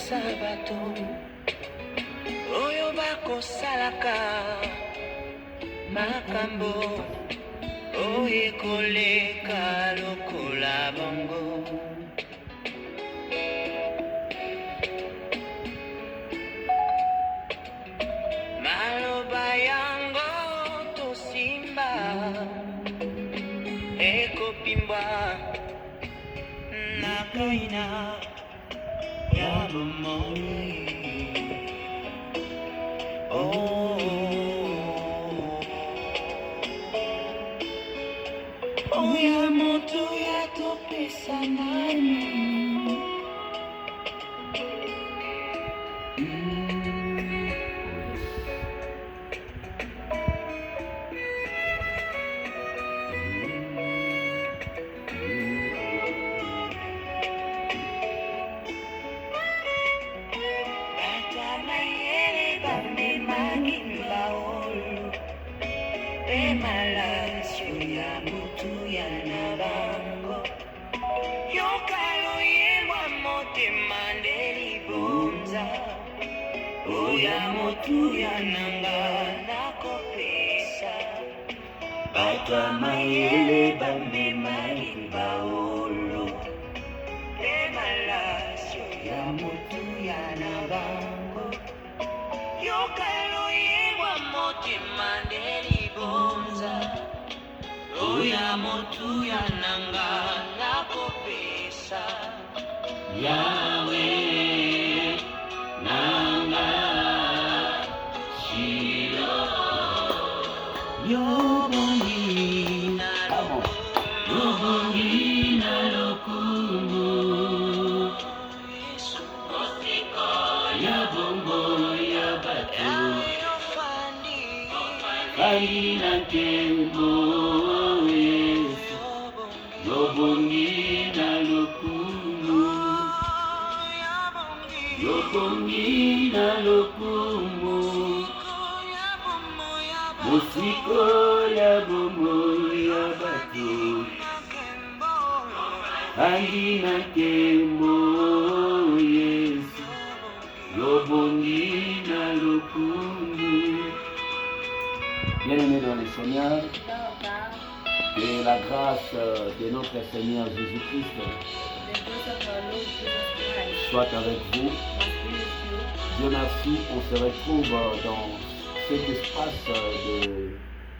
kopesa bato oyo bakosalaka makambo oyo ekoleka lokola bongo. Maloba yango tosimba ekopimbwa na kaina ya bomoi. Oya moto ya topesa nani. Oya motu ya nanga nakopesa bata mayele bamema baolo emalasio ya motu ya nabango yokalo yewa motema ndeli bonza oya motu ya nanga nakopesa yawe nanga shiro yobongina lokumu osiko ya bongo ya batu fandina tembo yesu yobongina lokumu yobongina lokumu musiko ya bomo ya batu andina kembo yesu yobongina lokumu. Bien-aimés dans le Seigneur, que la grâce de notre Seigneur Jésus-Christ soit avec vous. Dieu merci, on se retrouve dans cet espace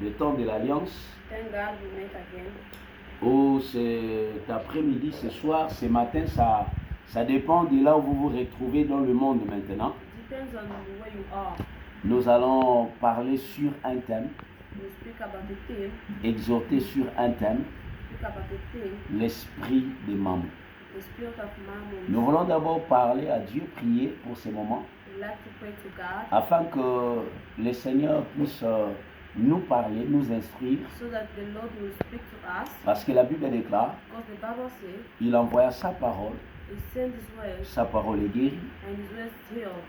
de temps de l'Alliance où cet après-midi, ce soir, ce matin, ça dépend de là où vous vous retrouvez dans le monde maintenant. Nous allons parler sur un thème, exhorter sur un thème, l'esprit des mammons. Nous voulons d'abord parler à Dieu, prier pour ce moment, afin que le Seigneur puisse nous parler, nous instruire, parce que la Bible déclare, il envoya sa parole est guérie.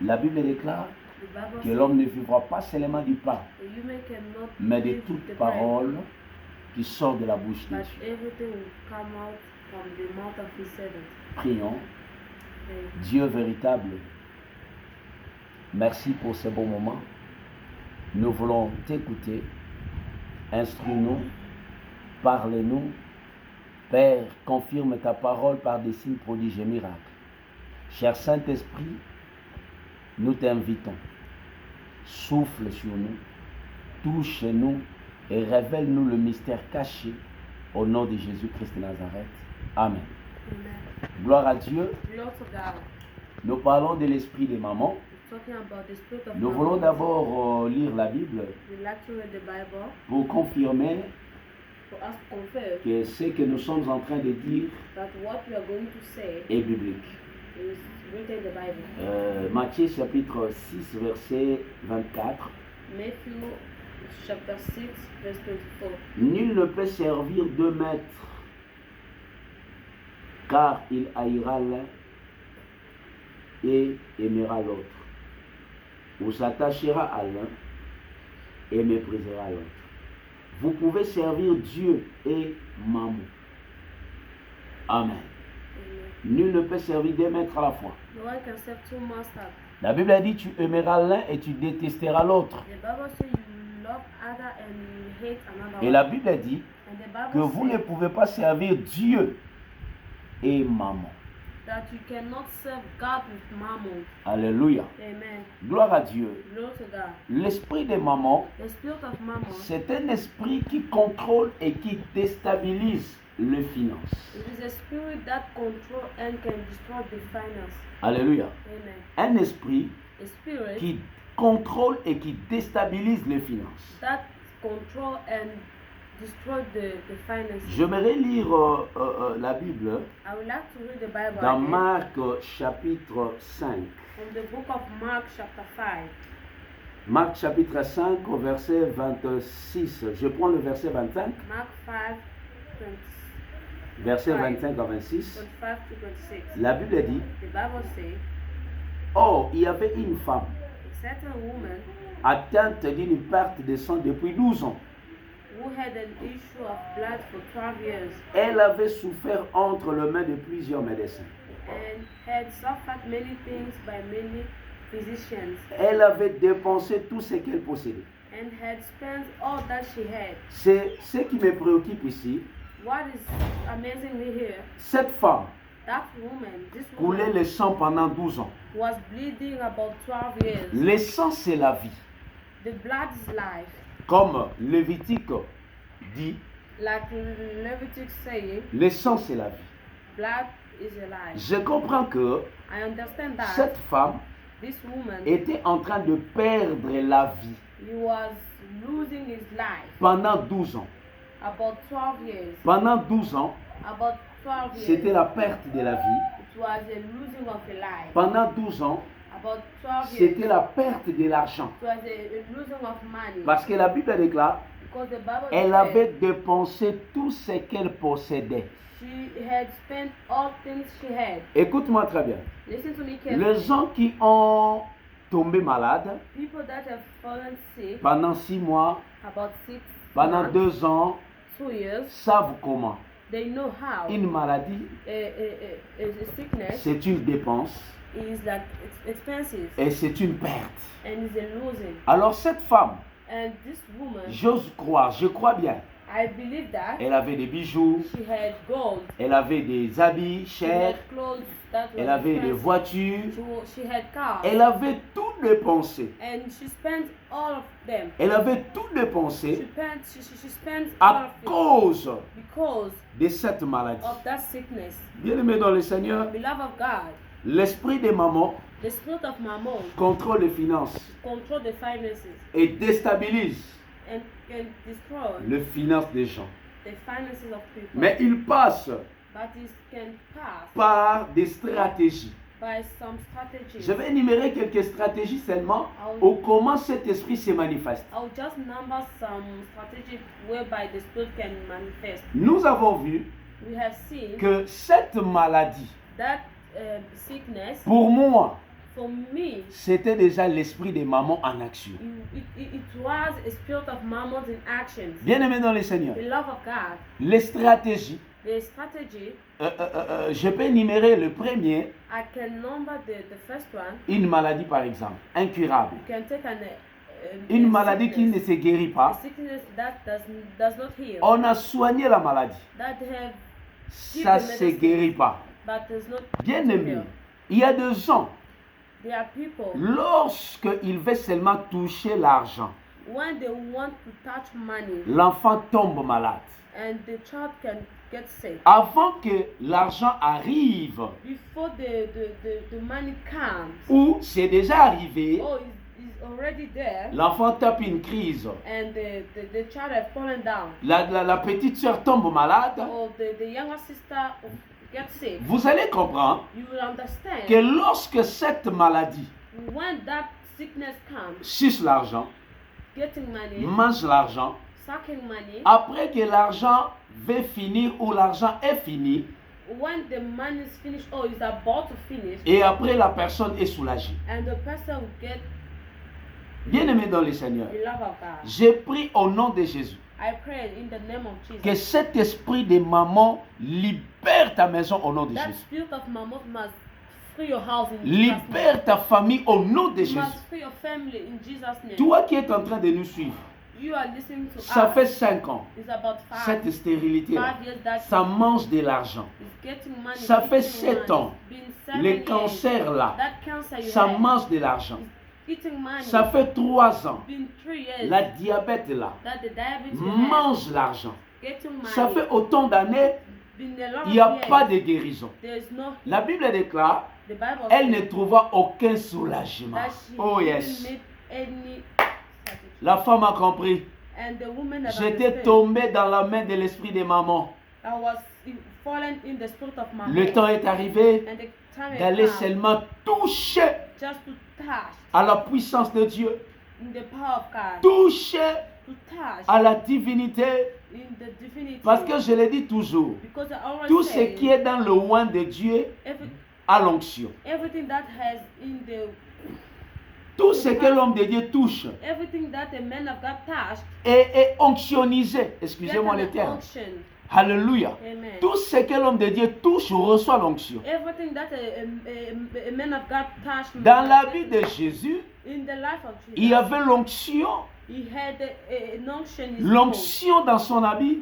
La Bible déclare que l'homme ne vivra pas seulement du pain, mais de toute parole qui sort de la bouche de Dieu. Prions. Dieu véritable, merci pour ce bon moment. Nous voulons t'écouter. Instruis-nous, parle-nous. Père, confirme ta parole par des signes, prodiges et miracles. Cher Saint-Esprit, nous t'invitons. Souffle sur nous, touche-nous et révèle-nous le mystère caché au nom de Jésus-Christ de Nazareth. Amen. Amen. Gloire à Dieu. Nous parlons de l'esprit des mamans. Nous voulons d'abord lire la Bible pour confirmer que ce que nous sommes en train de dire est biblique. Matthieu chapitre 6 verset 24. Nul ne peut servir deux maîtres, car il haïra l'un et aimera l'autre, ou s'attachera à l'un et méprisera l'autre. Vous pouvez servir Dieu et Mammon. Amen. Nul ne peut servir deux maîtres à la fois. No one can serve two masters. La Bible a dit tu aimeras l'un et tu détesteras l'autre. The Bible says you love other and you hate another Et one. la Bible a dit And the Bible que vous ne says pouvez pas servir Dieu et maman. that you cannot serve God with mammon. Alléluia. Amen. Gloire à Dieu. Glory to God. L'esprit de maman, The spirit of mammon c'est un esprit qui contrôle et qui déstabilise les finances. it is a spirit that control and can destroy the finance. Alléluia. Amen. Un esprit A spirit qui contrôle et qui déstabilise les finances. that control and destroy the finances. J'aimerais lire la Bible I would like to read the Bible dans again Marc chapitre 5. from the book of Mark chapter 5. Marc chapitre 5 au verset 26. Je prends le verset 25. Mark 5, 20, Verset 25 à 26. 25 to 26. La Bible dit, The Bible says, oh, il y avait une femme a certain woman atteinte d'une perte de sang depuis 12 ans. who had an issue of blood for 12 years Elle avait souffert entre les mains de plusieurs médecins. and had suffered many things by many physicians Elle avait dépensé tout ce qu'elle possédait. and had spent all that she had. C'est ce qui me préoccupe ici. What is amazing here, Cette femme that woman, this coulait woman le sang pendant 12 ans. was bleeding about 12 years. Le sang, c'est la vie. The blood is life. Comme Lévitique dit, Like Leviticus saying, le sang, c'est la vie. blood is a life. Je comprends que I understand that cette femme this woman, était en train de perdre la vie he was losing his life pendant 12 ans. about 12 years. Pendant 12 ans, About 12 years. c'était la perte de la vie. It was a losing of a life. Pendant 12 ans, About 12 years. c'était la perte de l'argent. It was a losing of money. Parce que la Bible déclare, Because the Bible elle said avait dépensé tout ce qu'elle possédait. she had spent all things she had. Écoute-moi très bien. Listen to me Les carefully. gens qui ont tombé malades People that have fallen sick pendant 6 mois, about 6 pendant months, 2 ans, 2 years, savent comment. they know how Une maladie, a sickness c'est une dépense is like it's expensive et c'est une perte. and is a losing. Alors cette femme, And this woman, j'ose croire, je crois bien, I believe that elle avait des bijoux, she had gold, elle avait des habits she chers, had clothes that elle were avait des expensive. voitures, She had cars, elle avait tout dépensé. and she spent all of them. Elle avait tout She dépensé spent all à of it cause because de cette maladie. of that sickness. Bien-aimé dans le Seigneur, Beloved of God, l'esprit des mamans the spirit of Mammon contrôle les finances control the finances et déstabilise and can destroy les finances des gens. the finances of people. Mais il passe But it can pass par des stratégies. by some strategies. Je vais énumérer quelques stratégies seulement au comment cet esprit se manifeste. I'll just number some strategies whereby the spirit can manifest. Nous avons vu We have seen que cette maladie, that sickness, pour moi, for me, c'était déjà l'esprit des mamans en action. it was a spirit of Mammon in action. Bien-aimé dans le Seigneur, The love of God, les stratégies, the strategy, je peux énumérer le premier, I can number the first one. une maladie par exemple, incurable. You can take Une maladie qui ne se guérit a pas. sickness that does not heal, On a soigné la maladie. that have Ça ne se guérit pas. but does not Bien-aimé, heal. il y a des gens, There are people lorsqu'ils veulent seulement toucher l'argent, when they want to touch money l'enfant tombe malade. and the child can get sick. Avant que l'argent arrive, Before the money comes, ou c'est déjà arrivé, oh, is already there, l'enfant tape une crise. and the child has fallen down, La petite sœur tombe malade. or the younger sister gets sick. Vous allez comprendre You will understand que lorsque cette maladie when that sickness comes, suce l'argent, getting money, mange l'argent, sucking money, après que l'argent va finir ou l'argent est fini, when the money is finished or is about to finish, et après la personne est soulagée. and the person will get Bien-aimé dans le Seigneur, the love of God. j'ai pris au nom de Jésus I pray in the name of Jesus. Que cet esprit de maman libère ta maison au nom de That Jésus. spirit of mammon must free your house in Jesus' name. Libère ta famille au nom de You Jésus. must free your family in Jesus' name. Toi qui es en train de nous suivre, You are listening to ça us. fait 5 ans, It's about cette stérilité-là, 5 years that ça mange de l'argent. is getting money. Ça fait eating 7 money. ans, It's been 7 le years. cancer-là, That cancer you ça had mange de l'argent. is eating money. Ça fait 3 ans, It's been 3 years la diabète-là that the diabetes you had mange l'argent. getting money. Ça fait autant d'années, Been a lot il n'y a of years. pas de guérison. There's no La Bible déclare, the Bible elle says ne trouva aucun soulagement. that she Oh didn't yes. make any La femme a compris. and the woman that J'étais understood, tombé dans la main de l'esprit de maman. I was fallen in the spirit of my Le mom. temps est arrivé And the time has d'aller come seulement toucher just to touch à la puissance de Dieu, in the power of God, toucher to touch à la divinité. in the divinity. Parce que je le dis toujours, Because I always tout ce say qui est dans le oin de Dieu a l'onction. everything that has in the Tout ce que l'homme de Dieu touche everything that a man of God touched est onctionnisé. get Excusez-moi an le terme. unction. Alléluia. Amen. Tout ce que l'homme de Dieu touche reçoit l'onction. Everything that a man of God touched Dans la vie de Jésus, in the life of Jesus, il y avait l'onction. he had an unction in his clothes, L'onction dans son habit.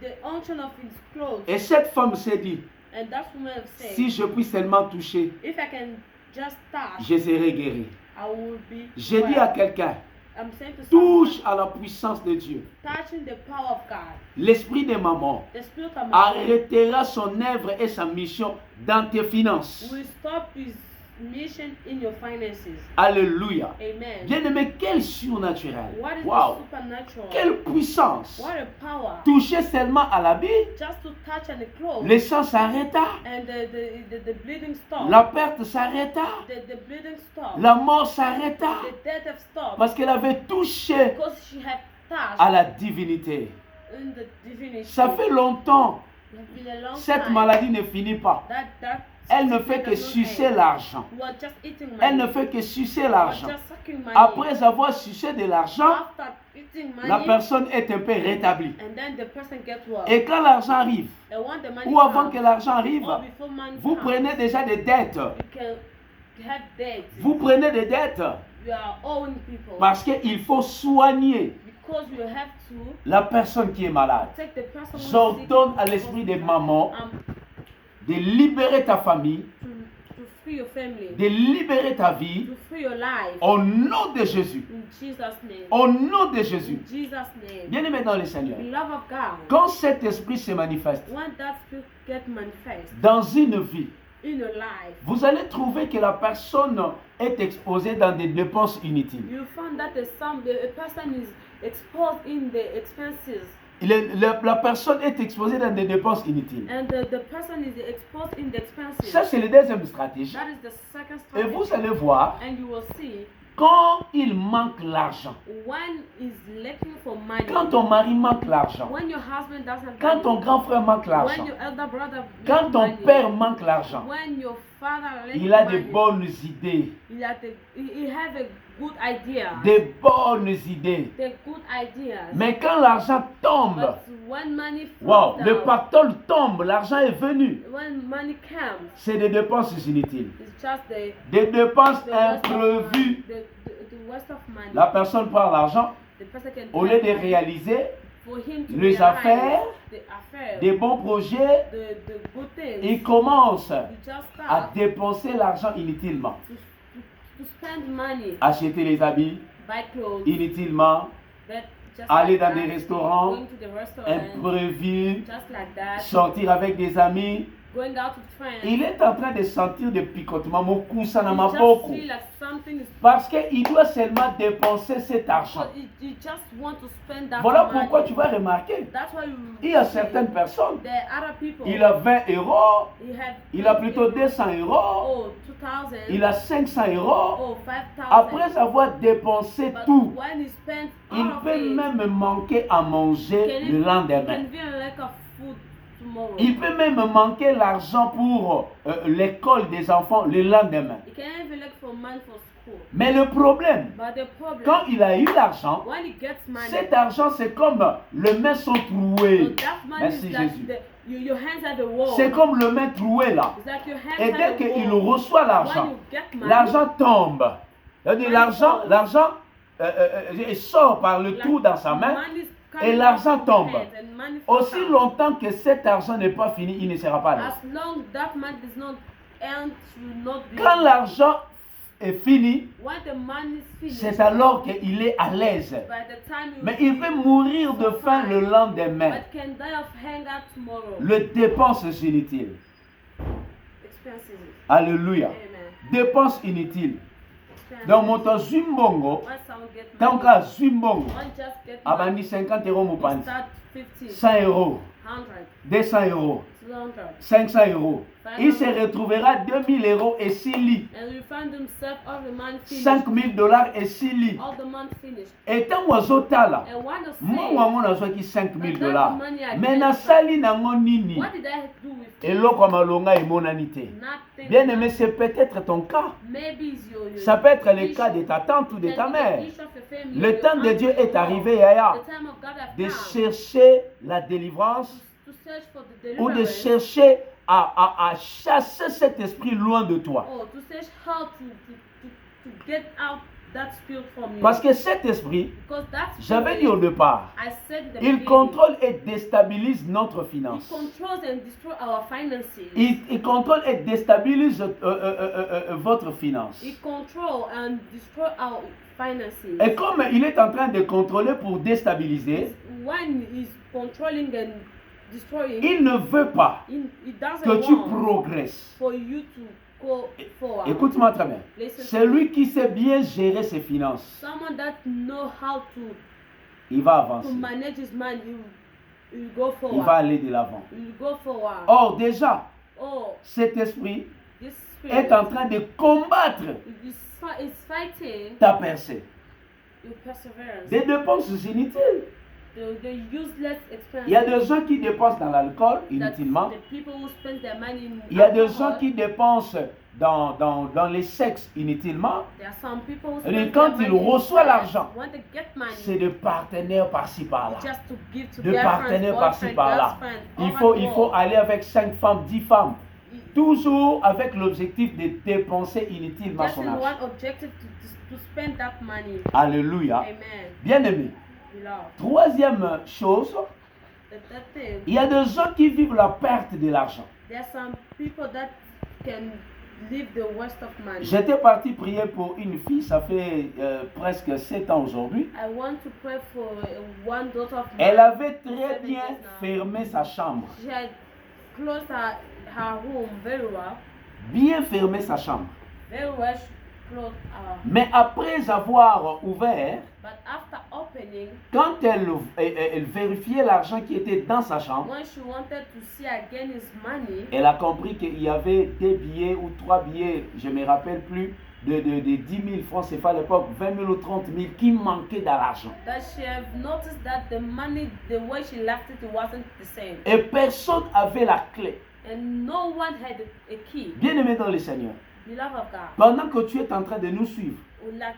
the unction of his clothes. Et cette femme s'est dit, And that woman said, si je puis seulement toucher, if I can just touch, je serai guéri. I will be J'ai dit well. à quelqu'un, I'm saying to touche someone, à la puissance de Dieu. touching the power of God, L'esprit de maman the spirit of my arrêtera son œuvre et sa mission dans tes finances. will stop his mission in your finances. Alléluia. Amen. Bien-aimé, quel surnaturel. What is Wow. the supernatural? Quelle puissance. What a power. Toucher seulement à l'habit, Just to touch on the clothes le sang s'arrêta, and the bleeding stopped. la perte s'arrêta, The bleeding stopped. la mort s'arrêta, The death have stopped. parce qu'elle avait touché Because she had touched à la divinité. in the divinity. Ça fait longtemps, It has been a long cette time maladie ne finit pas. that Elle ne fait que sucer l'argent. You are just eating money. Elle ne fait que sucer You are l'argent. just sucking money. Après avoir sucé de l'argent, After eating money, la personne est un peu rétablie. and then the person gets well. Et quand l'argent arrive, And when the money ou avant comes, que l'argent arrive, or before money vous comes, prenez déjà des dettes. you can have debts. Vous prenez des dettes You are owing people. parce qu'il faut soigner Because you have to la personne qui est malade. take the person who is sick J'ordonne à to l'esprit des hospital, mamans de libérer ta famille, to free your family, de libérer ta vie to free your life. au nom de Jésus. In Jesus' name. Au nom de Jésus. In Jesus' name. Bien-aimé dans le Seigneur, Beloved of God, quand cet esprit se manifeste when that spirit get manifest dans une vie, in your life, vous allez trouver que la personne est exposée dans des dépenses inutiles. you find that a person is exposed in the expenses, La personne est exposée dans des dépenses inutiles. and the person is exposed in the expenses. Ça, c'est la deuxième stratégie. That is the second Et strategy. vous allez voir, And you will see quand il manque l'argent, when is looking for money, quand ton mari manque l'argent, when your husband doesn't quand have ton money, grand frère manque when l'argent, your elder brother quand needs ton money, père manque l'argent, when your father lacks il a de money, bonnes idées. he have a good idea, Des bonnes idées. the good ideas. Mais quand l'argent tombe, But when money wow, falls le down, pactole tombe, l'argent est venu. when money comes, C'est des dépenses inutiles. it's just Des dépenses the waste of money. imprévues. The waste of money. La personne prend l'argent, The person can au lieu have de money réaliser for him to les realize affaires, the affair, des bons projets, the good things. il commence You just à start dépenser l'argent inutilement. to spend money, Acheter les habits buy clothes, inutilement, but just aller like dans that, des restaurants going to the restaurant, imprévus, just like that, sortir avec des amis. going out with friends. Il est en train de sentir des picotements. Mon cou, ça n'a You m'a just beaucoup. feel like something is Parce qu'il doit seulement dépenser cet argent. you just want to spend that Voilà money. pourquoi tu vas remarquer. That's why you Il y a see certaines personnes, there are other people. il a 20 euros, He have il a plutôt 200 euros, oh 2,000. il a 500 euros. Oh 5,000. Après avoir dépensé But tout, when he spends il all of peut it, même manquer à manger can le it lendemain. can be a lack of food tomorrow. Il peut même manquer l'argent pour l'école des enfants le lendemain. You can even look for money for school. Mais le problème, But the problem, quand il a eu l'argent, when he gets money, cet argent, c'est comme les mains sont so trouées. that money Merci is like Jésus. your hands at the wall. C'est comme les mains trouées là. It's like your hands Et dès at the qu'il wall. reçoit When l'argent, you get money, l'argent tombe. C'est-à-dire l'argent sort par le trou dans sa main et l'argent tombe. Aussi longtemps que cet argent n'est pas fini, il ne sera pas là. As long that money is not earned, will not be. Quand l'argent est fini, When the money is finished, c'est alors qu'il est à l'aise. by the time you Mais il peut mourir de faim le lendemain. but can die of hunger tomorrow. Les dépenses inutiles. Expenses. Alléluia. Amen. Dépenses inutiles. Expenses. Donc, mon Zumbongo, When someone get tant money, qu'à Zumbongo, one just get abandi money, 50 euros, mon you pan, start 50, 100 euros, 100, 200 euros, 200, 500 euros. Il se retrouvera 2000 euros et 6 lits. and you find himself all the money finished, 5000 dollars et 6 lits. all the money finished. Et tant que And one of moi, saying, on a besoin de 5000 But dollars. that's the money I Mais get na back. sali nango nini. what did I do with Et it? l'autre malonga et monanité. Nothing. Bien aimé, c'est peut-être ton cas. Maybe it's your Ça peut être le issue. cas de ta tante ou de Can ta be mère. the issue of your family, Le your temps de aunt, Dieu your est mom. arrivé, Yaya, The time of God has de come chercher la délivrance to search for the ou de deliverance. chercher à chasser cet esprit loin de toi. Oh, to search how to get out that spirit from you. Parce que cet esprit, Because that j'avais spirit, dit au départ, I said in the il beginning, contrôle et déstabilise notre it finance. controls and destroys our finances. Il contrôle et déstabilise votre finance. It controls and destroys our finances. Et comme il est en train de contrôler pour déstabiliser, When he's controlling and destroying, il ne veut pas it doesn't que tu want progresses. for you to go forward. Écoute-moi très bien. Listen to Celui qui sait bien gérer ses finances, someone that know how il va to avancer. manage his money, you go Il forward. va aller de l'avant. You go forward. Or, déjà, Oh, cet esprit this est spirit en train de combattre is fighting ta percée. your perseverance. Des dépenses inutiles. The useless expenses. Il y a des gens qui dépensent dans l'alcool that inutilement. the people who spend their money in Il y a des alcohol, gens qui dépensent dans les sexes inutilement. there are some people who Et spend quand their il money in reçoit sex. l'argent, When they get money, c'est de partenaires par-ci par-là. just to give to De their partenaires friends, par-ci boyfriend, par-là. girlfriend, Il over faut, the il faut world. aller avec 5 femmes, 10 femmes. Toujours avec l'objectif de dépenser inutilement Just son in argent. one objective to spend that money. Alléluia. Amen. Bien aimé. Beloved. Troisième chose, The third thing, il y a des gens qui vivent la perte de l'argent. there are some people that can live the waste of money. J'étais parti prier pour une fille, ça fait presque 7 ans aujourd'hui. I want to pray for one daughter of mine. Elle avait très 7 bien years now. fermé sa chambre. She had closed her room very well. Bien fermé sa chambre. Very well, she closed her. Mais après avoir ouvert, But after opening, quand elle vérifiait l'argent qui était dans sa chambre, when she wanted to see again his money, elle a compris qu'il y avait 2 billets ou 3 billets, je ne me rappelle plus, de 10 000 francs CFA à l'époque, 20 000 ou 30 000 qui manquaient dans l'argent. that she have noticed that the money, the way she left it wasn't the same. Et personne n'avait la clé. And no one had a key. Bien aimé dans le Seigneur, Beloved of God, pendant que tu es en train de nous suivre, like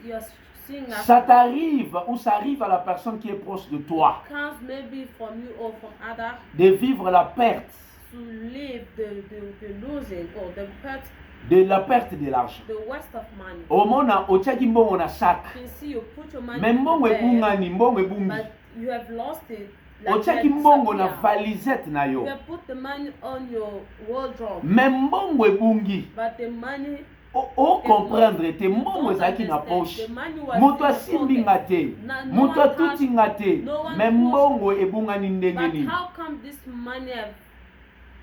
you're seeing us, ça t'arrive ou ça arrive à la personne qui est proche de toi comes maybe from you or from other de vivre la perte, to live the losing or the pert, de la perte de l'argent. the waste of money. Au mona otiaki mbongo na sac. You can see you put your money Mais in mbongo the bag, ebungani, mbongo ebungi. but you have lost it. Like Otiaki you have mbongo na disappeared. valisette na You yo. have put the money on your wardrobe, Mais mbongo ebungi. but the money O comprendre te mbongo ezalaki na poche. Moto asimbi nga te. Moto atuti nga te. Mais mbongo ebungani ndenge But nini. how come this money have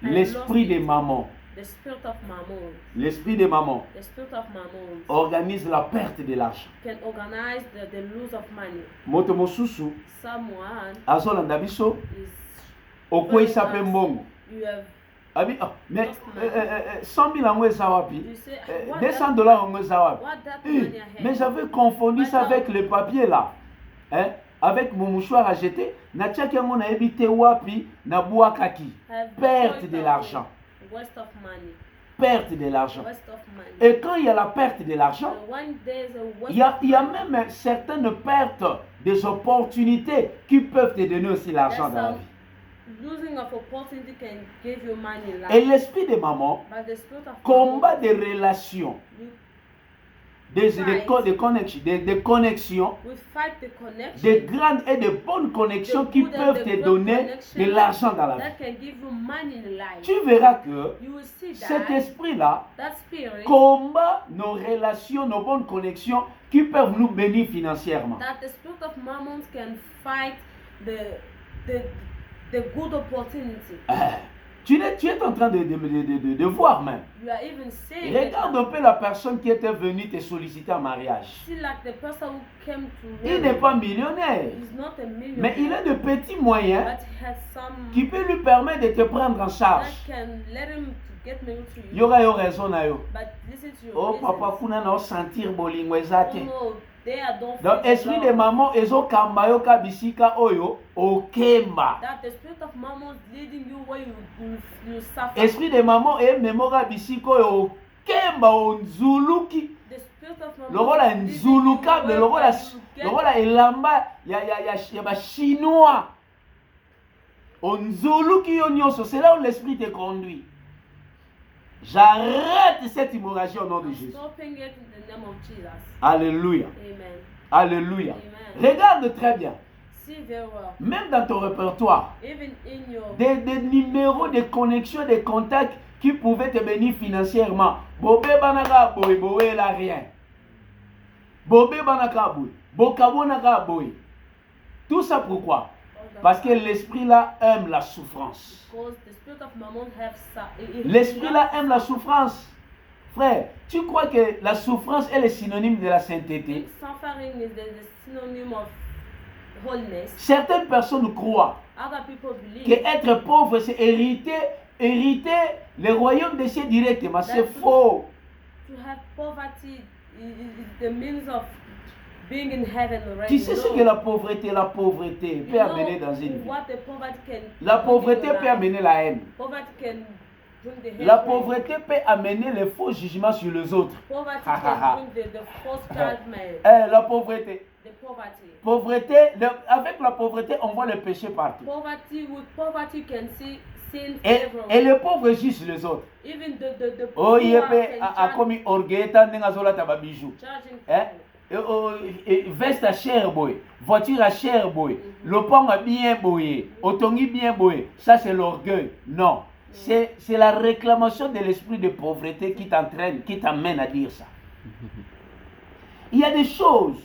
L'esprit de maman. the spirit of mammon? L'esprit de maman The spirit of mammon organise la perte de l'argent. can organize the lose of money. Moto mosusu Someone azolanda biso is okweyisa mpe mbongo. you have Abi, mais 100 000 yango eza wapi? you say what 200 dollars yango eza wapi? what that Eh, money I mais had. j'avais confondu ça avec le papier là. Hein? Avec mon mouchoir à jeter. Natiaki yango nayebi te wapi nabwakaki. Have Perte destroyed de our l'argent. waste of money. perte de l'argent. waste of money. Et quand il y a la perte de l'argent, And when there's a waste il y a of money, même certaines pertes des opportunités qui peuvent te donner aussi l'argent dans la vie. losing of opportunity can give you money in Et life. l'esprit de maman But the spirit of combat mammon, des relations, we des connexions, fight the connection. des grandes et de bonnes connexions qui peuvent te donner de l'argent dans la vie. That can give you money in life. Tu verras que You will see cet that esprit-là that spirit, combat nos relations, nos bonnes connexions qui peuvent nous bénir financièrement. that the spirit of mammon can fight the good opportunity. Tu es en train de voir même. You are even saying Regarde un peu la personne qui était venue te solliciter en mariage. see like the person who came to Il n'est pas millionnaire, He's not a millionaire, mais il a de petits moyens but he has some qui peuvent lui permettre de te prendre en charge. that can let him to get married to you. Il y aura raison na yo. But listen to your Oh reasons. papa kuna na sentir bolingo ezate. Oh, no, they are don't Donc feel esprit de love. maman ezokamba yo ka bisika oyo okemba. That the spirit of mammon is leading you where you suffer. Esprit de maman ememora bisika oyo okemba onzuluki. The spirit of mammon Lokola is leading you nzulukable, where lokola you get lokola elamba ya ba chinois. Onzuluki yo nyonso, c'est là où l'esprit te conduit. J'arrête cette hémorragie au nom de I'm Jésus. stopping it in the name of Jesus. Alléluia. Amen. Alléluia. Amen. Regarde très bien. See very well. Même dans ton répertoire, Even in your des numéros de connexion, des contacts qui pouvaient te bénir financièrement. Bobé banaka boy, boé la rien. Bobé banaka boy, bokabonaka boy. Tout ça pourquoi? Parce que l'esprit là aime la souffrance. because the spirit of mammon have L'esprit là aime la souffrance. Frère, tu crois que la souffrance est le synonyme de la sainteté? Suffering is the synonym of holiness. Certaines personnes croient Other people believe qu'être pauvre, c'est hériter le royaume des cieux directement. C'est faux. to have poverty is the means of being in heaven already. Tu sais ce que la pauvreté peut amener dans une vie. What the poverty can La bring in pauvreté your peut life. amener la haine. Poverty can bring the hatred. La pauvreté peut amener les faux jugements sur les autres. Poverty can bring the false judgment. La pauvreté. The poverty. Pauvreté, avec la pauvreté, on voit le péché partout. Poverty, with poverty you can see sin Et everywhere. les pauvres jugent les autres. Even the Oh, poor il est can a commis orgueil, tant d'engazola taba bijou. judging Hein? Veste à cher boy, voiture à cher boy, le pont a bien boyé, autongi bien boyé. Ça c'est l'orgueil. Non. C'est la réclamation de l'esprit de pauvreté qui t'entraîne, qui t'amène à dire ça. Il y a des choses,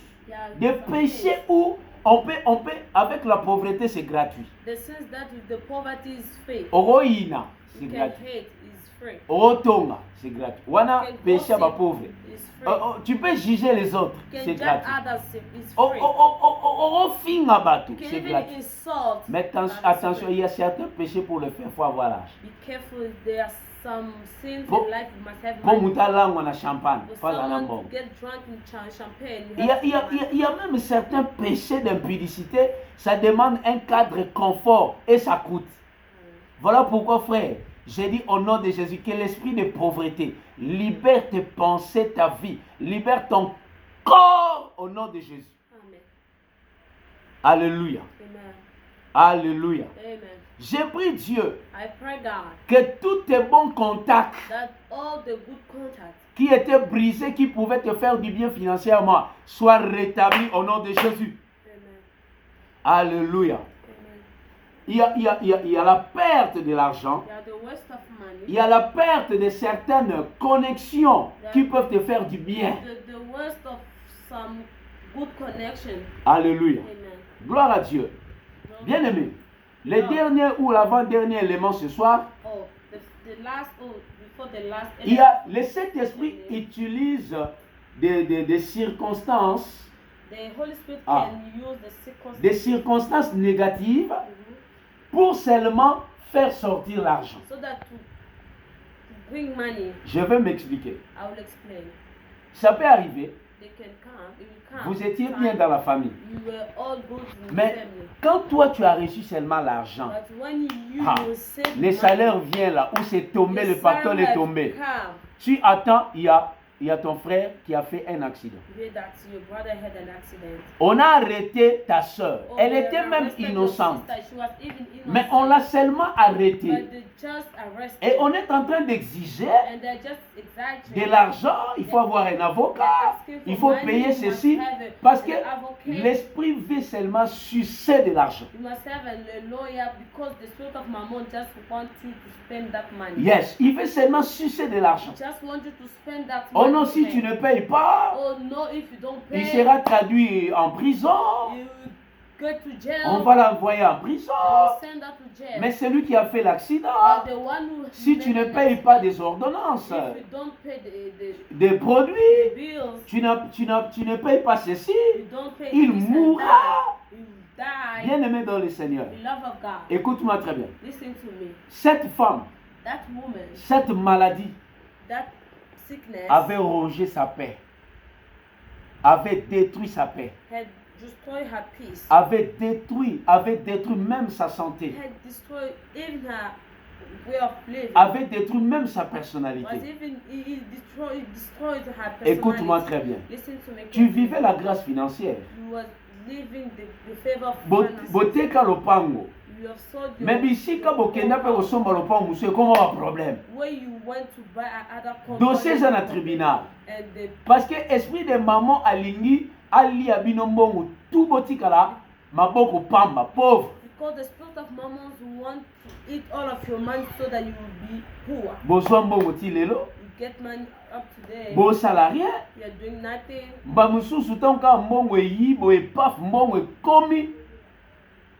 des péchés où on peut, avec la pauvreté c'est gratuit. The sense that the poverty is free. Oroina, c'est You can gratuit. hate is free. Orotonga, c'est gratuit. Wana You can péché à ma gossip pauvre. is free. Tu peux juger les autres, You can c'est judge gratuit. others is free. Orofinga batou, You can c'est even gratuit. insult. Mais others, attention, free. il y a certains péchés pour le faire, il faut avoir l'âge. Be careful. There are some sins Pour- in life you must have Pour money. moutarde on a champagne, For pas dans someone bon. to get drunk in champagne, you Il y, a, have il, y a, to il y a même certains péchés d'impudicité, ça demande un cadre confort et ça coûte. Voilà pourquoi, frère, j'ai dit au nom de Jésus que l'esprit de pauvreté libère tes pensées, ta vie, libère ton corps au nom de Jésus. Amen. Alléluia. Amen. Alléluia. Amen. J'ai prié Dieu I pray God que tous tes bons contacts that all the good contacts qui étaient brisés, qui pouvaient te faire du bien financièrement, soient rétablis au nom de Jésus. Amen. Alléluia. Amen. Il y a la perte de l'argent. Yeah, the waste of money. Il y a la perte de certaines connexions qui peuvent te faire du bien. The waste of some good connection. Alléluia. Amen. Gloire à Dieu. Bien aimé, le dernier ou l'avant-dernier élément ce soir, Oh, the last, before the last. il y a le Saint-Esprit utilise des circonstances, The Holy Spirit Ah. can use the circumstances. des circonstances négatives Mhm. pour seulement faire sortir l'argent. So that to bring money, Je vais m'expliquer. I will explain. Ça peut arriver they can come, they will come. Vous étiez bien dans la famille. You were all good in the Mais family. quand toi tu as reçu seulement l'argent, But when you receive les money, salaires viennent là où c'est tombé, the le pactole est salary tombé. come. Tu attends, il y a ton frère qui a fait un accident. You hear that your brother had an accident. On a arrêté ta soeur. Oh, Elle they était même arrested your innocente. sister. She was even innocent. Mais on l'a seulement But arrêtée. they just arrested. Et on est en train d'exiger And they're just exaggerating. de l'argent. Il faut avoir un avocat. Il faut payer ceci. Parce que l'esprit veut seulement sucer de l'argent. You must have a lawyer because the spirit of Mammon just wants you to spend that money. Yes, il veut seulement sucer de l'argent. Just want you to spend that Oh money. non, si tu ne payes pas, Oh no, if you don't pay, il sera traduit en prison. you go to jail. On va l'envoyer en prison. You send that to jail. Mais celui qui a fait l'accident, But the one who si tu ne made payes the pas des ordonnances, accident, if you don't pay des produits, the bills, tu ne payes pas ceci, you don't pay il this and mourra. that, you die. Bien-aimé dans le Seigneur, The love of God. écoute-moi très bien. Listen to me. Cette femme, That woman, cette maladie that sickness avait rongé sa paix, avait détruit sa paix, had destroyed her peace. avait détruit même sa santé, Had destroyed even her way of living. avait détruit même sa Was personnalité. even it destroyed her personality. Écoute-moi très bien. Listen to me. Tu carefully. vivais la grâce financière. You was living the favor of Bo- finances. Boteka lopango. You have sold your Mais bisika bokenda pe kosomba lopango monsieur comment va problème? where you went to buy another Dossier za na tribunal. and the Parce que esprit de maman alingi ali abino mbongo tout botika la maboko pamba pauvre. because the spirit of mammons want to eat all of your money so that you will be poor. Bozwa mbongo ti lelo, You get money up today. bosala rien. You are doing nothing. Ba mususu tonka mbongo eyi boye paf mbongo ekomi.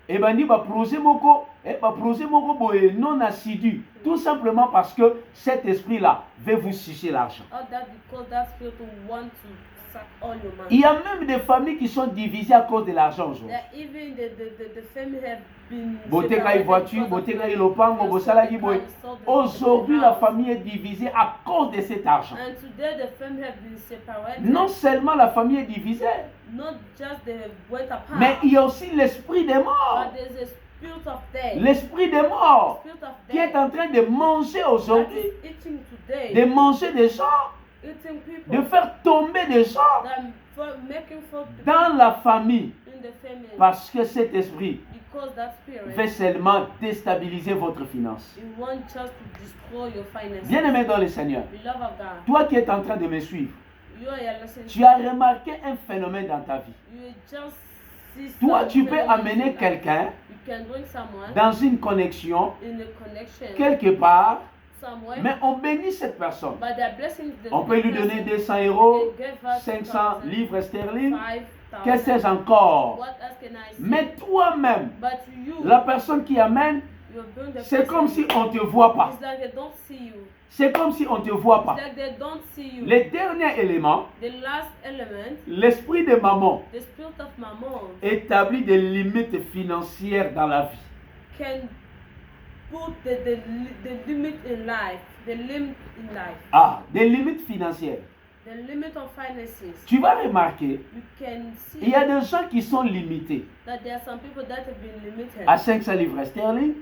Ebandi ba projet moko boye non assidu. Tout simplement parce que cet esprit-là veut vous sucer l'argent. All that because that spirit want to suck all your money. Il y a même des familles qui sont divisées à cause de l'argent aujourd'hui. That even the family have been Boteka separated une voiture, because of boteka money. une lopango, You bosala sold the ki boye. car, you sold the Aujourd'hui, la house. famille est divisée à cause de cet argent. And today the family have been separated. Non seulement la famille est divisée, Not just they went apart. mais il y a aussi l'esprit des morts. But there's a spirit of death. L'esprit des morts Spirit of qui est death en train de manger that aujourd'hui, is eating today. de manger des gens, Eating people. de faire tomber des gens That making folk dans la famille. in the family. Parce que cet esprit Because that spirit fait seulement déstabiliser votre finance. it wants just to destroy your finances. Bien-aimé dans le Seigneur, Beloved of God, toi qui es en train de me suivre, you are listening. tu as remarqué un phénomène dans ta vie. You just see Toi, some tu peux phenomena in amener life. quelqu'un You can bring someone dans une connexion in a connection quelque part, somewhere, mais on bénit cette personne. but they're blessing the On peut lui person. donner 200 euros, They give her 500 2,000, livres sterling, 5,000. que sais-je encore. What else can I say? Mais toi-même, But you, la personne qui amène, you're doing the c'est person. comme si on ne te voit pas. It's like they don't see you. C'est comme si on ne te voit pas. It's like they don't see you. Le dernier élément, The last element, l'esprit de maman the spirit of mammon, établit des limites financières dans la vie. can put the limit in life, the limit in life, Ah, des limites financières. the limit of finances. Tu vas remarquer, You can see il y a des gens qui sont limités that there are some people that have been limited à 500 livres sterling.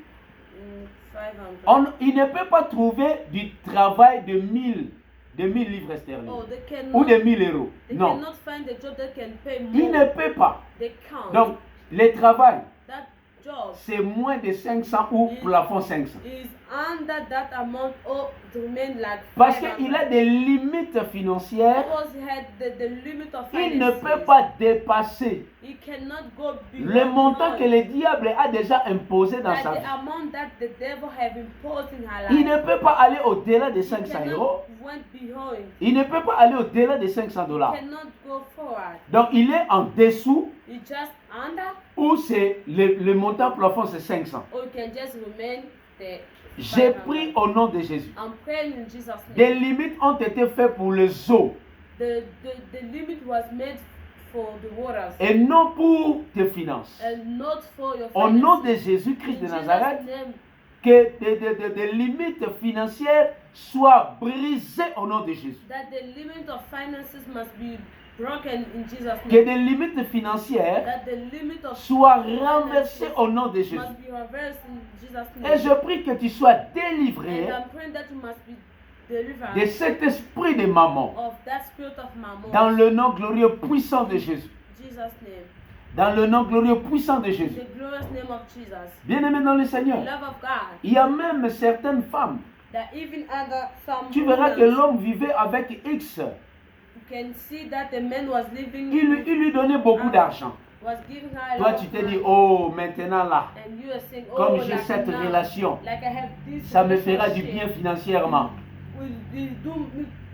in 500. Il ne peut pas trouver du travail de 1000 livres sterling Oh, they ou cannot. de 1000 euros. They Non, cannot find a job that can pay more. il ne peut pas. They can't. Donc, le travail, That job c'est moins de 500 ou plafond 500. is under that amount or to remain like Parce 500. qu'il a des limites financières, Because he had the limit of il ne finances. peut pas dépasser He cannot go beyond le montant que le diable a déjà imposé dans that sa the vie. amount that the devil have imposed in her Il life. ne peut pas aller au-delà de He 500 cannot euros. went behind. Il ne peut pas aller au-delà de 500 He dollars. cannot go forward. Donc, il est en dessous He just under où c'est le montant plafond, c'est 500. or you can just remain there. J'ai pris au nom de Jésus. I'm praying in Jesus' Des name. limites ont été faites pour les eaux The limit was made for the waters et non pour tes finances. and not for your Au nom de finances. Jésus-Christ In de Jesus' Nazareth, name, que des limites financières soient brisées au nom de Jésus. that the limit of finances must be broken in Jesus' Que name. des limites financières That the limit of soient renversées au nom de Jésus. must be reversed in Jesus' Et name. je prie que tu sois And délivré I'm praying that you must be delivered de cet esprit de maman. of that spirit of mammon. Dans le nom glorieux puissant de Jésus. Jesus' name. Dans le nom glorieux puissant de In Jésus. the glorious name of Jesus. Bien-aimé dans le The Seigneur. love of God. Il y a même certaines femmes. That even under some Tu verras que women, l'homme vivait avec X. you can see that the man was living Il lui donnait beaucoup d'argent. was giving her a Toi, lot tu of t'es dit, money. oh, maintenant là, And you are saying, comme oh, j'ai like cette now, relation, like I have this ça me fera du relationship, bien financièrement.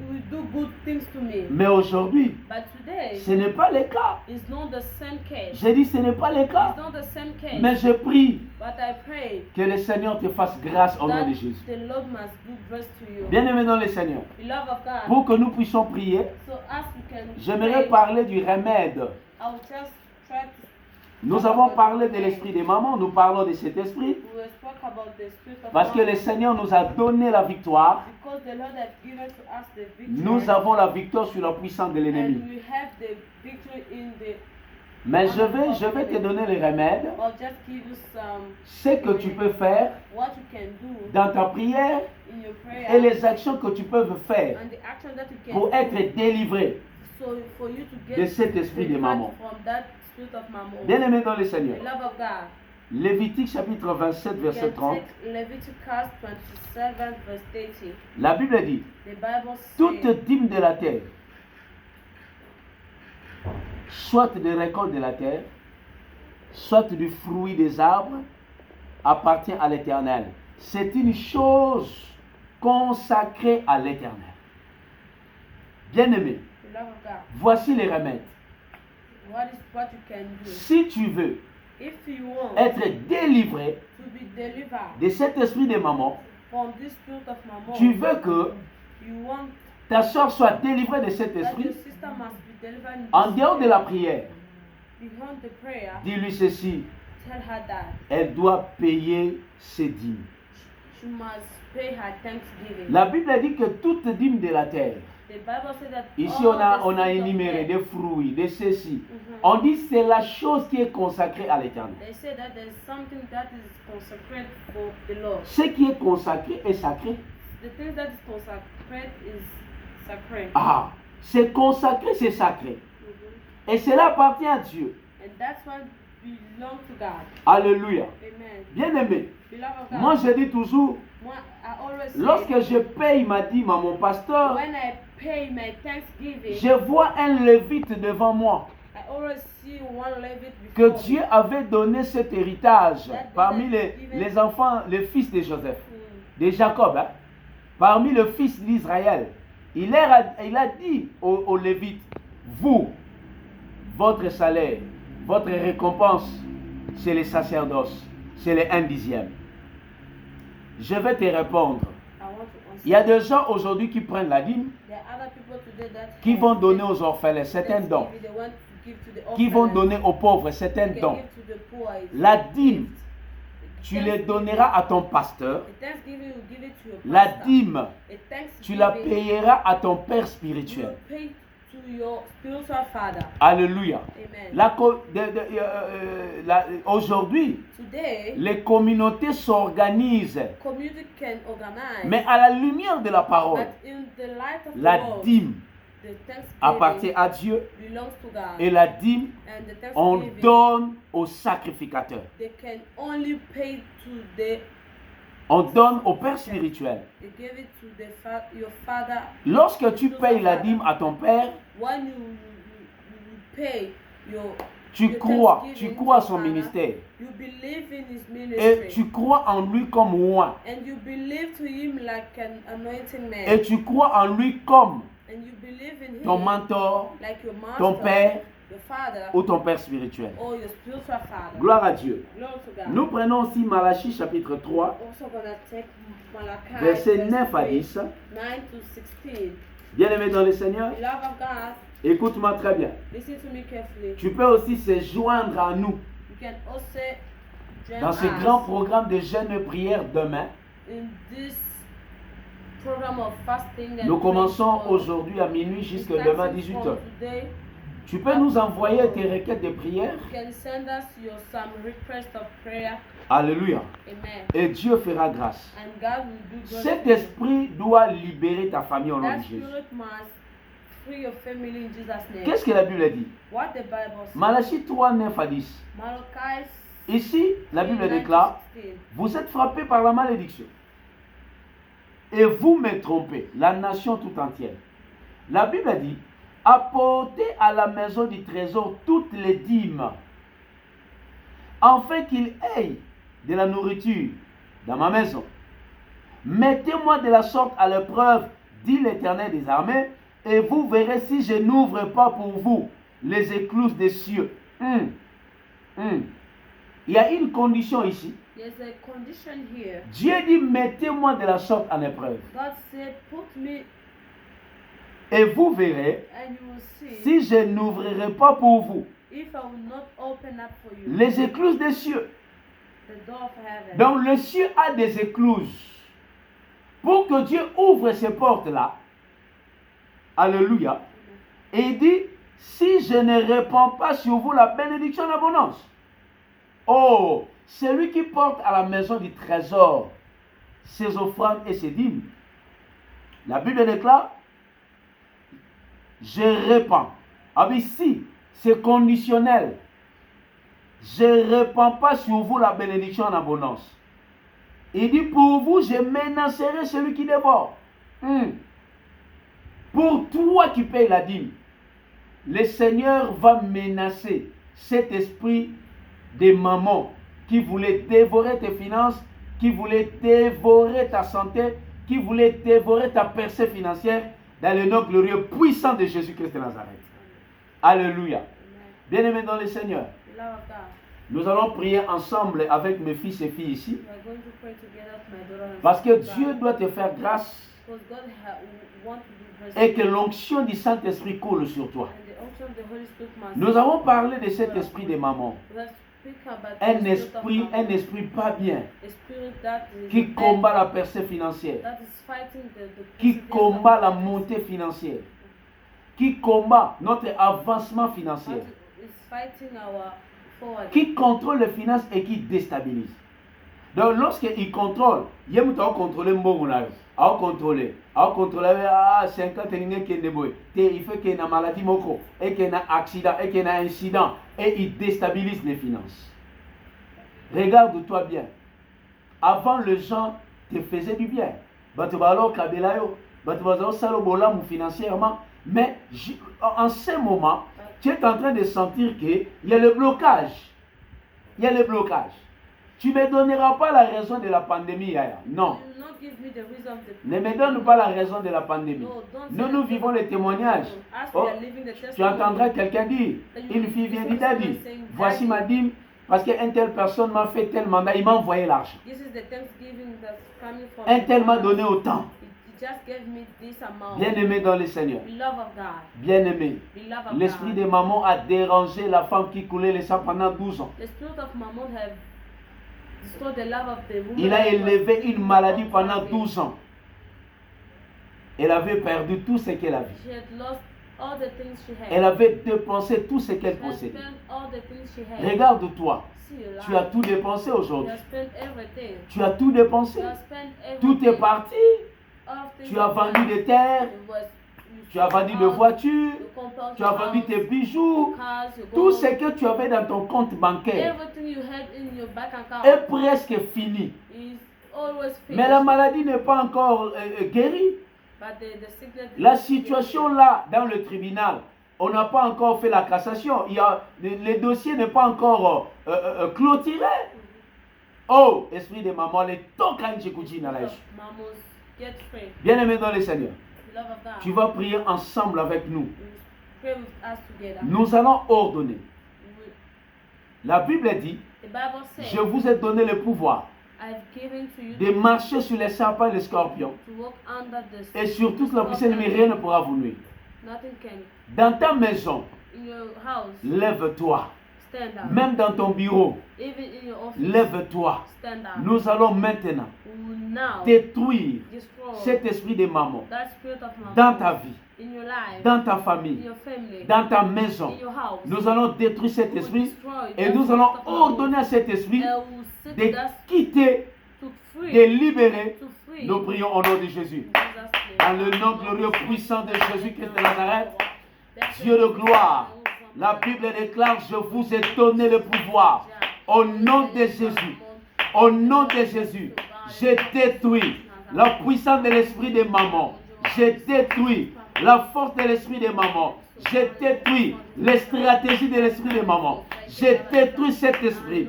will do good things to me. Mais aujourd'hui, But today, ce n'est pas le cas. it's not the same case. J'ai dit, ce n'est pas le cas. It's not the same case. Mais je prie But I pray que le Seigneur te fasse grâce au nom that de Jésus. the Lord must do grace to you. Bien-aimé dans le Seigneur, Beloved of God. pour que nous puissions prier, So as we can j'aimerais pray, parler du remède. I will just try to Nous avons parlé de l'esprit des mamans, nous parlons de cet esprit we will talk about the spirit of parce que God. le Seigneur nous a donné la victoire. Because the Lord has given to us the victory. Nous avons la victoire sur la puissance de l'ennemi. And we have the victory in the. Mais je vais te donner les remèdes, I'll just give you some. ce que tu peux faire What you can do dans ta prière in your prayer. et les actions que tu peux faire And the action that you can pour do. être délivré So for you to get de cet esprit de delivered maman. from that spirit of mammon. Bien-aimé dans le Seigneur, The love of God. Lévitique chapitre 27, You verset can 30, take Leviticus 27 verse 30. la Bible dit, The Bible says toute dîme de la terre, soit des récoltes de la terre, soit du fruit des arbres, appartient à l'Éternel. C'est une chose consacrée à l'Éternel. Bien-aimé, the love of God. voici les remèdes. What you can do? Si tu veux If you want être délivré to be delivered de cet esprit de maman, from this spirit of mammon, tu veux que you want ta soeur soit délivrée de cet that esprit, your sister must be delivered in en this dehors de la spirit. prière, Behind the prayer, dis-lui ceci, tell her that elle doit payer ses dîmes. she must pay her thanksgiving. La Bible dit que toute dîme de la terre, The Bible says that ici all on the a seeds of énuméré death, des fruits, des ceci. Mhm. On dit c'est la chose qui est consacrée à l'Éternel. they say that there's something that is consecrated for the Lord. Ce qui est consacré est sacré. The thing that is consecrated is sacred. Ah, c'est consacré, c'est sacré. Mhm. Et cela appartient à Dieu. And that's what belongs to God. Alléluia. Amen. Bien-aimé, Beloved of God. moi je dis toujours, Moi, I always say, lorsque je paye ma dîme à mon pasteur, when I pay my thanksgiving, je vois un lévite devant moi. I always see one Levite Que before Dieu me. avait donné cet héritage parmi les enfants, les fils de Joseph, de Jacob, hein, parmi le fils d'Israël. Il a dit aux Lévites, vous, votre salaire, votre récompense, c'est les sacerdoces, c'est les 1/10. Je vais te répondre. I want to answer. Il y a des gens aujourd'hui qui prennent la dîme, There are other people today that qui have vont donner faith aux orphelins, c'est un don. thanksgiving, they want to give to the Qui vont orphans, donner aux pauvres, c'est un they don. give to the poor. It's La a dîme, gift. tu les donneras à ton pasteur. The thanksgiving you give it to your La pastor. dîme, The thanksgiving tu la payeras à ton Père you spirituel. pay to your spiritual father. Alléluia. Amen. Aujourd'hui, Today, les communautés s'organisent, community can organize, mais à la lumière de la parole, but in the light of la the world, dîme the thanksgiving appartient à Dieu belongs to God. et la dîme, And the on thanksgiving, donne au sacrificateur. they can only pay to the, On donne au Père spirituel. they give it to the your father. Lorsque tu payes la dîme à ton Père, When you pay your, tu your crois thanksgiving à to son Father, ministère you believe in his et ministry. tu crois en lui comme roi And you believe to him like an anointing man. et tu crois en lui comme And you believe in ton him mentor, like your master, ton père your father, ou ton Père spirituel. or your spiritual father. Gloire à Dieu. Glory to God. Nous prenons aussi Malachie chapitre 3, Also gonna take Malachi versets verse 9 à 3, 10. 9 to 16. Bien-aimé dans le Seigneur, Beloved of God, écoute-moi très bien. listen to me carefully. Tu peux aussi se joindre à nous You can also join dans ce us grand programme de jeûne et prière demain. in this program of fasting and Nous commençons praying for- aujourd'hui à minuit It jusqu'à starts demain from 18h. today Tu peux nous envoyer tes requêtes de prière. You can send us some request of prayer. Alléluia. Amen. Et Dieu fera grâce. And God will do Cet good. esprit doit libérer ta famille au nom That de Jésus. spirit must free your family in Jesus' name. Qu'est-ce que la Bible dit? What the Bible says. Malachie 3, 9 à 10. Malachi Ici, la Bible déclare, 9:16. vous êtes frappés par la malédiction. Et vous me trompez, la nation tout entière. La Bible dit, apportez à la maison du trésor toutes les dîmes, afin qu'il ait de la nourriture dans ma maison. Mettez-moi de la sorte à l'épreuve, dit l'Éternel des armées, et vous verrez si je n'ouvre pas pour vous les écluses des cieux. Il y a une condition ici. There's a condition here. Dieu dit, mettez-moi de la sorte en épreuve. God said, put me Et vous verrez and you will see si je n'ouvrirai pas pour vous if I will not open up for you les écluses des cieux. the door of heaven. Donc le ciel a des écluses. Pour que Dieu ouvre ces portes-là, alléluia, et il dit, si je ne répands pas sur vous la bénédiction en abondance. Oh, celui qui porte à la maison du trésor ses offrandes et ses dîmes. La Bible déclare, je répands. Ah oui, si, c'est conditionnel. Je ne répands pas sur vous la bénédiction en abondance. Il dit, pour vous, je menacerai celui qui dévore. Pour toi qui payes la dîme, le Seigneur va menacer cet esprit de maman qui voulait dévorer tes finances, qui voulait dévorer ta santé, qui voulait dévorer ta percée financière dans le nom glorieux puissant de Jésus-Christ de Nazareth. Alléluia. Bien-aimés dans le Seigneur, Beloved God, nous allons prier ensemble avec mes fils et filles ici, we are going to pray together with my daughter and parce que son Dieu God. doit te faire grâce Because God want to do et que mercy. l'onction du Saint-Esprit coule sur toi. And the unction of the Holy Spirit must Nous avons parlé de cet esprit de maman, We have speak about un the spirit of un mammon, esprit pas bien, a spirit that is qui bad, combat la percée financière, that is fighting the qui perseverance combat of la others, montée financière, qui combat notre avancement financier, that is fighting our forward. qui contrôle les finances et qui déstabilise. Donc lorsqu'il contrôle, il y a contrôler mbongonayo, à contrôler, 50 il fait qu'il y ait une maladie moko, et qu'il y ait un accident, et qu'il y ait un incident, et il déstabilise les finances. Regarde-toi bien. Avant, les gens te faisaient du bien. Financièrement, mais en ce moment, tu es en train de sentir qu'il y a le blocage. Il y a le blocage. Tu ne me donneras pas la raison de la pandémie, Yaya. Non. You will not give me the reason of the Ne me donne pas la raison de la pandémie. No, don't say Nous that. vivons les témoignages. As Oh, we are living the tu testimony, entendras quelqu'un dire, une fille vient dire, Daddy, voici ma dîme, parce qu'une telle personne m'a fait tel mandat, il m'a envoyé l'argent. this is the Thanksgiving that's coming from Un tel m'a God. donné autant. He just gave me this amount. Bien-aimé dans le Seigneur. Beloved of God. Bien-aimé. Beloved of L'esprit God. de maman a dérangé la femme qui coulait le sang pendant 12 ans. The spirit of Mammon have destroyed the love of the woman. Il a who was élevé une maladie pendant living. 12 ans. Elle avait perdu tout ce qu'elle avait. She had lost all the things she had. Elle avait dépensé tout ce qu'elle She had possédait. spent all the things she had. Regarde-toi. See your Tu as life. tout dépensé You aujourd'hui. have spent everything. Tu as tout dépensé. You have spent everything. Tout est parti. All things Tu as are vendu gone. des terres. It was- Tu as vendu des house, voitures. you compound Tu as your vendu house, tes bijoux. your cars, your Tout gold. ce que tu avais dans ton compte bancaire Everything you had in your bank account est presque fini. is always finished. Mais la maladie n'est pas encore guérie. But the sickness La situation là, dans le tribunal, on n'a pas encore fait la cassation. Le dossier n'est pas encore clôturé. Oh, esprit de maman, les tokan chikujina la Yesu. Mammals get free. Bien-aimé dans le Seigneur, Beloved of God. tu vas prier ensemble avec nous. Pray with us together. Nous allons ordonner. We- La Bible dit, The Bible says, je vous ai donné le pouvoir I've given to you de marcher sur les serpents et les scorpions. to walk under the Et sur toute la puissance ennemie, rien ne pourra vous nuire. Nothing can. Dans ta maison, In your house, lève-toi. stand up. Même dans ton bureau, Even in your office, lève-toi. stand up. Nous allons maintenant We will now détruire destroy cet esprit de maman that spirit of mammon dans ta vie, in your life, dans ta in famille, your family, dans ta maison. in your house. Nous allons détruire cet We will esprit destroy et that nous spirit allons of mammon. ordonner à cet esprit And we will set de that quitter, to free, de libérer. to free. Nous prions au nom de Jésus. In Jesus' name. Dans le nom glorieux puissant de Jésus-Christ de Nazareth, Dieu de gloire, la Bible déclare, je vous ai donné le pouvoir. Au nom de Jésus, au nom de Jésus, je détruis la puissance de l'esprit de maman. Je détruis la force de l'esprit de maman. Je détruis les stratégies de l'esprit de maman. Je détruis cet esprit.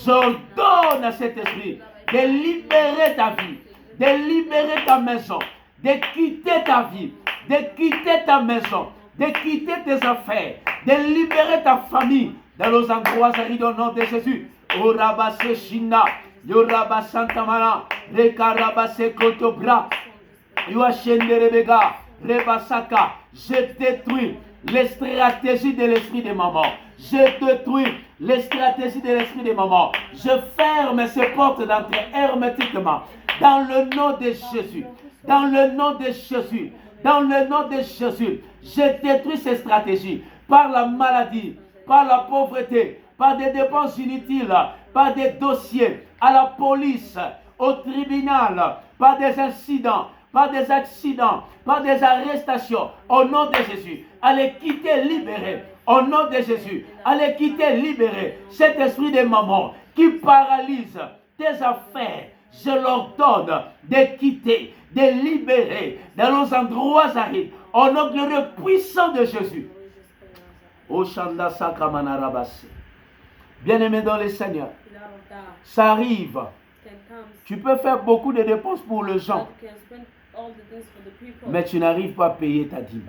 J'ordonne à cet esprit de libérer ta vie, de libérer ta maison, de quitter ta vie, de quitter ta maison, de quitter tes affaires, de libérer ta famille dans les endroits arides au nom de Jésus. Orabase Shina, Yoraba Santamana, Rekarabase Kotobra, Yoashenderebega, Rebasaka. Je détruis les stratégies de l'esprit de maman. Je détruis les stratégies de l'esprit de maman. Je ferme ces portes d'entrée hermétiquement. Dans le nom de Jésus. Dans le nom de Jésus. Dans le nom de Jésus. Je détruis ces stratégies. Par la maladie, par la pauvreté, par des dépenses inutiles, par des dossiers à la police, au tribunal, par des incidents, par des accidents, par des arrestations, au nom de Jésus. Allez quitter, libérer, au nom de Jésus. Allez quitter, libérer cet esprit de maman qui paralyse tes affaires. Je leur donne de quitter, de libérer dans nos endroits arides, au nom glorieux puissant de Jésus. Au Shanda Sakamana Rabase. Bien-aimé dans le Seigneur, ça arrive. Tu peux faire beaucoup de dépenses pour les gens, mais tu n'arrives pas à payer ta dîme.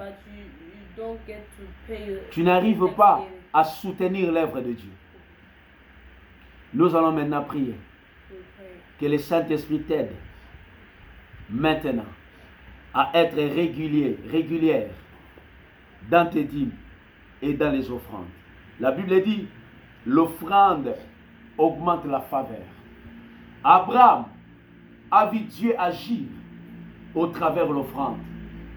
Tu n'arrives pas à soutenir l'œuvre de Dieu. Nous allons maintenant prier que le Saint-Esprit t'aide maintenant à être régulière dans tes dîmes et dans les offrandes. La Bible dit, l'offrande augmente la faveur. Abraham a vu Dieu agir au travers de l'offrande.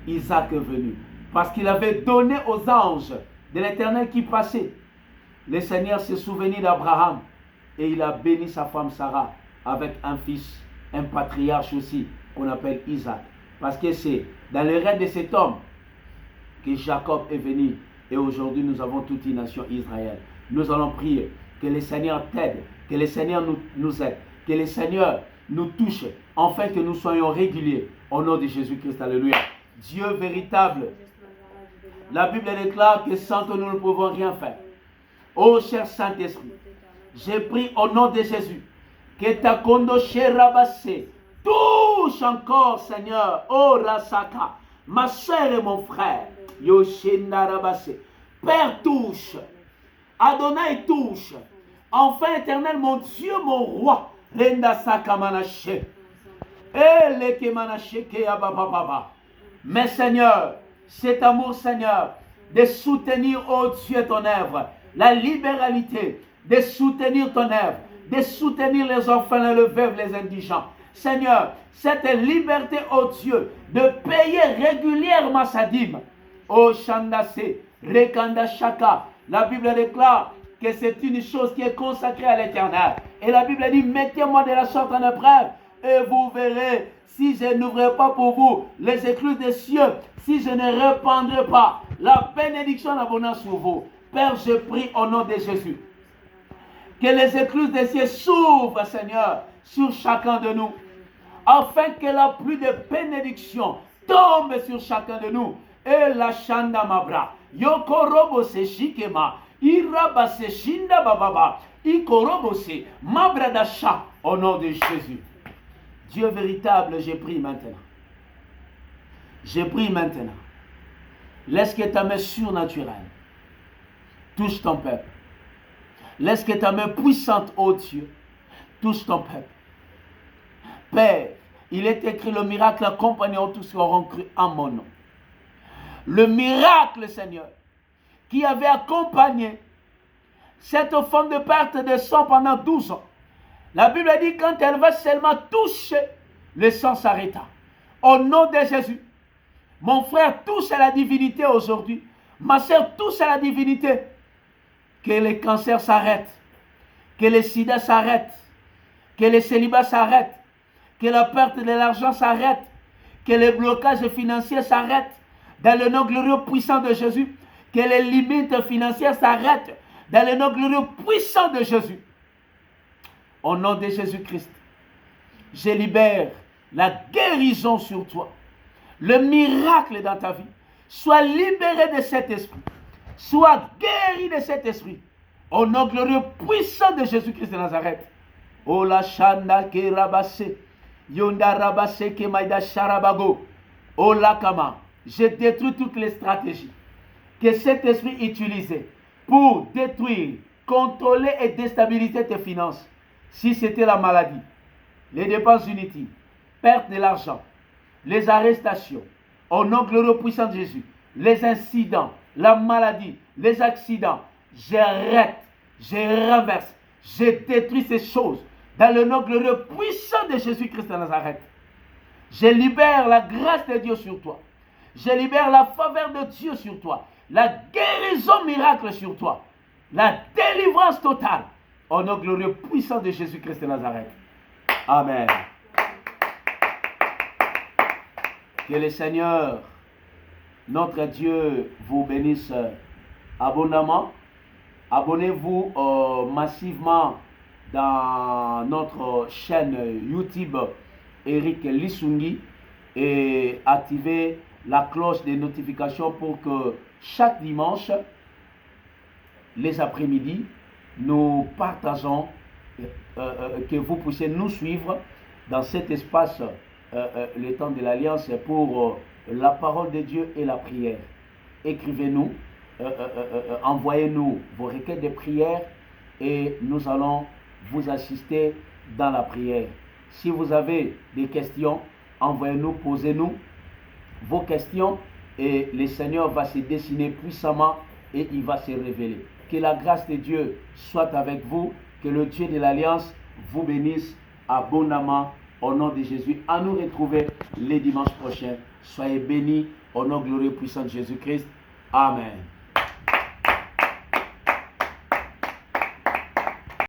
Isaac est venu parce qu'il avait donné aux anges de l'Éternel qui passaient. Le Seigneur s'est souvenu d'Abraham et il a béni sa femme Sarah avec un fils, un patriarche aussi qu'on appelle Isaac. Parce que c'est dans le règne de cet homme que Jacob est venu et aujourd'hui nous avons toute une nation Israël. Nous allons prier que le Seigneur t'aide, que le Seigneur nous aide, que le Seigneur nous touche, afin que nous soyons réguliers au nom de Jésus-Christ. Alléluia. Dieu véritable, la Bible déclare que sans que nous ne pouvons rien faire. Ô cher Saint-Esprit, j'ai pris au nom de Jésus que ta kondoche rabassé touche encore, Seigneur. Oh Rasaka, ma soeur et mon frère. Yoshenda rabassé. Père touche. Adonai touche. Enfin éternel, mon Dieu, mon roi. Renda saka manaché. Eleke manaché ke abababa. Mais Seigneur, cet amour, Seigneur, de soutenir, oh Dieu, ton œuvre, la libéralité, de soutenir ton œuvre, de soutenir les orphelins, les veuves, les indigents. Seigneur, cette liberté, oh Dieu, de payer régulièrement sa dîme. Oh Shandase, Rekanda Shaka. La Bible déclare que c'est une chose qui est consacrée à l'Éternel. Et la Bible dit, mettez-moi de la sorte en épreuve, et vous verrez si je n'ouvrirai pas pour vous les écluses des cieux, si je ne répandrai pas la bénédiction en abondance sur vous. Père, je prie au nom de Jésus, que les écluses des cieux s'ouvrent, Seigneur, sur chacun de nous, afin que la pluie de bénédiction tombe sur chacun de nous. Et la chanda mabra, yokorobo se shikema, iraba se shinda bababa, ikorobo se mabra dasha, au nom de Jésus. Dieu véritable, je prie maintenant. Je prie maintenant. Laisse que ta main surnaturelle touche ton peuple. Laisse que ta main puissante, ô Dieu, touche ton peuple. Père, il est écrit, le miracle accompagneront tous qui auront cru en mon nom. Le miracle, Seigneur, qui avait accompagné cette forme de perte de sang pendant 12 ans. La Bible dit quand elle va seulement toucher, le sang s'arrêta. Au nom de Jésus, mon frère touche à la divinité aujourd'hui. Ma soeur touche à la divinité. Que les cancers s'arrêtent. Que le sida s'arrête. Que le célibat s'arrête. Que la perte de l'argent s'arrête. Que les blocages financiers s'arrêtent. Dans le nom glorieux puissant de Jésus. Que les limites financières s'arrêtent. Dans le nom glorieux puissant de Jésus. Au nom de Jésus-Christ. Je libère la guérison sur toi. Le miracle dans ta vie. Sois libéré de cet esprit. Sois guéri de cet esprit. Au nom glorieux puissant de Jésus-Christ de Nazareth. Oh la chanda ke rabase. Yonda rabase ke maïda sharabago. Oh la kama. Je détruis toutes les stratégies que cet esprit utilisait pour détruire, contrôler et déstabiliser tes finances. Si c'était la maladie, les dépenses inutiles, perte de l'argent, les arrestations, au nom glorieux puissant de Jésus, les incidents, la maladie, les accidents, j'arrête, je renverse, je détruis ces choses dans le nom glorieux puissant de Jésus-Christ de Nazareth. Je libère la grâce de Dieu sur toi. Je libère la faveur de Dieu sur toi. La guérison miracle sur toi. La délivrance totale. Au nom glorieux puissant de Jésus-Christ de Nazareth. Amen. Que le Seigneur, notre Dieu, vous bénisse abondamment. Abonnez-vous massivement dans notre chaîne YouTube Eric Lisungi et activez la cloche des notifications pour que chaque dimanche, les après-midi, nous partageons, que vous puissiez nous suivre dans cet espace, le temps de l'Alliance, pour la parole de Dieu et la prière. Écrivez-nous, envoyez-nous vos requêtes de prière et nous allons vous assister dans la prière. Si vous avez des questions, envoyez-nous, posez-nous vos questions et le Seigneur va se dessiner puissamment et il va se révéler. Que la grâce de Dieu soit avec vous, que le Dieu de l'Alliance vous bénisse abondamment au nom de Jésus. À nous retrouver les dimanches prochains. Soyez bénis au nom glorieux puissant de Jésus-Christ. Amen.